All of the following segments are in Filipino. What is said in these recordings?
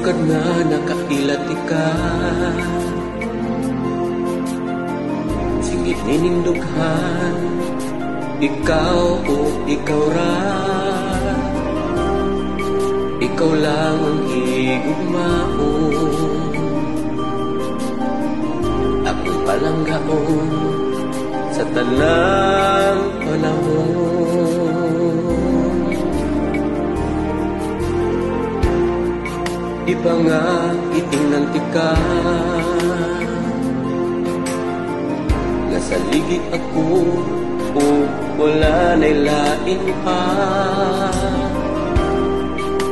Sukad nga nakailati ka, singit ninindughan, ikaw o ikaw ra. Ikaw lang ang higugmaon, akong palanggaon sa tanang panahon. Iba nga itinganti ka, nasaligid ako o wala na'y lain pa.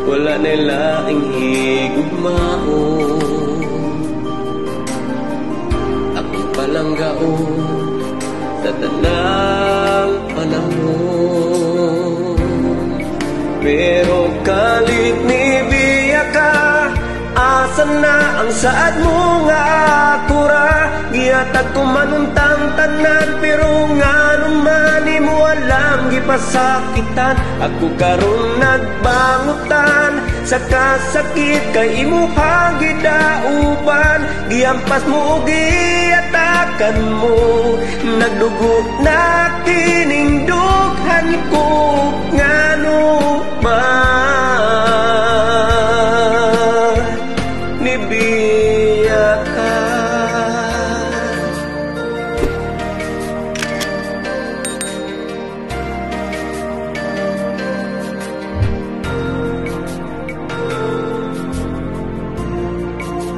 Wala na'y laing higugmaon, akong palanggaon sa tanang panahon. Pero kalit ni biya ka, asa na ang saad mo nga akura. Gihatag ko manuntang tanan, pero nga naman di mo alam gipasakitan. Ako karon nagbangutan sa kasakit kay imuhang gidauban. Giampas mo o giatakan mo, nagdugo na kinindughan ko. Ngano ba nibiya ka?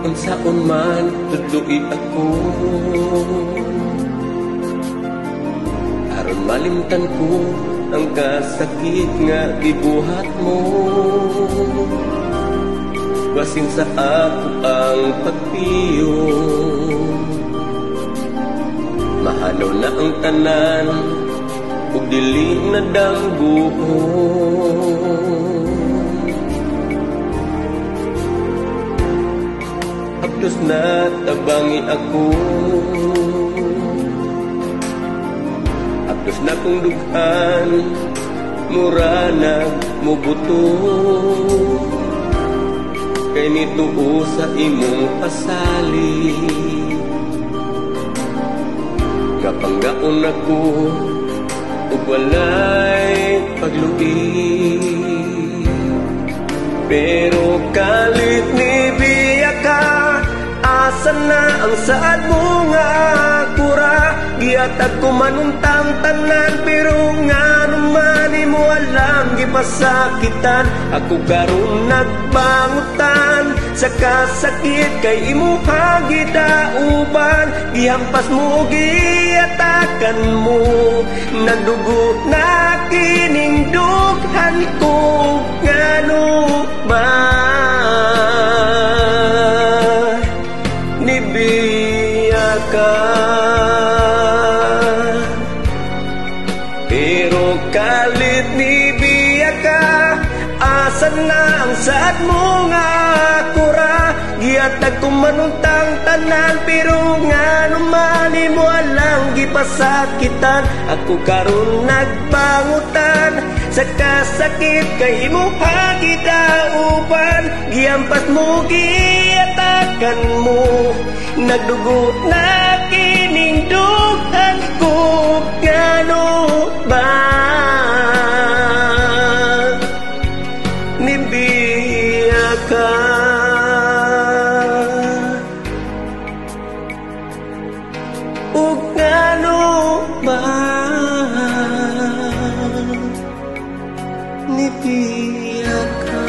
Unsaon man tudloi ako, aron malimtan ko ang kasakit nga gibuhat mo. Basin sa ako ang pagpiyo, mahalaw na ang tanan ug dili na dambuhon. Haplos na tabangi ako, haplos na kong dughan, mura na mubuto. Kay nituo sa imong pasali, kapanggaon ako ug walay paglubi. Pero kalit ni biya ka, asa na ang saad mo nga akura. Gihatag ko manuntang tanan, pero nga naman di mo alam gipasakitan. Ako karon nagbangutan sa kasakit kay imuhang gidauban. Gihampas mo o giatakan mo, nagdugo na kinindughan ko. Ngano ba nibiya ka? Pero kalit ni biya ka, asa na ang saad mo nga akura. Gihatag ko manuntang tanan, pero nga naman di mo alam gipasakitan. Ako karon nagbangutan sa kasakit kay imuhang gidauban. Giampas mo giatakan mo, nagdugo na kinindughan ko. Ngano ba nibiya ka? Ug ngano ba nibiya ka?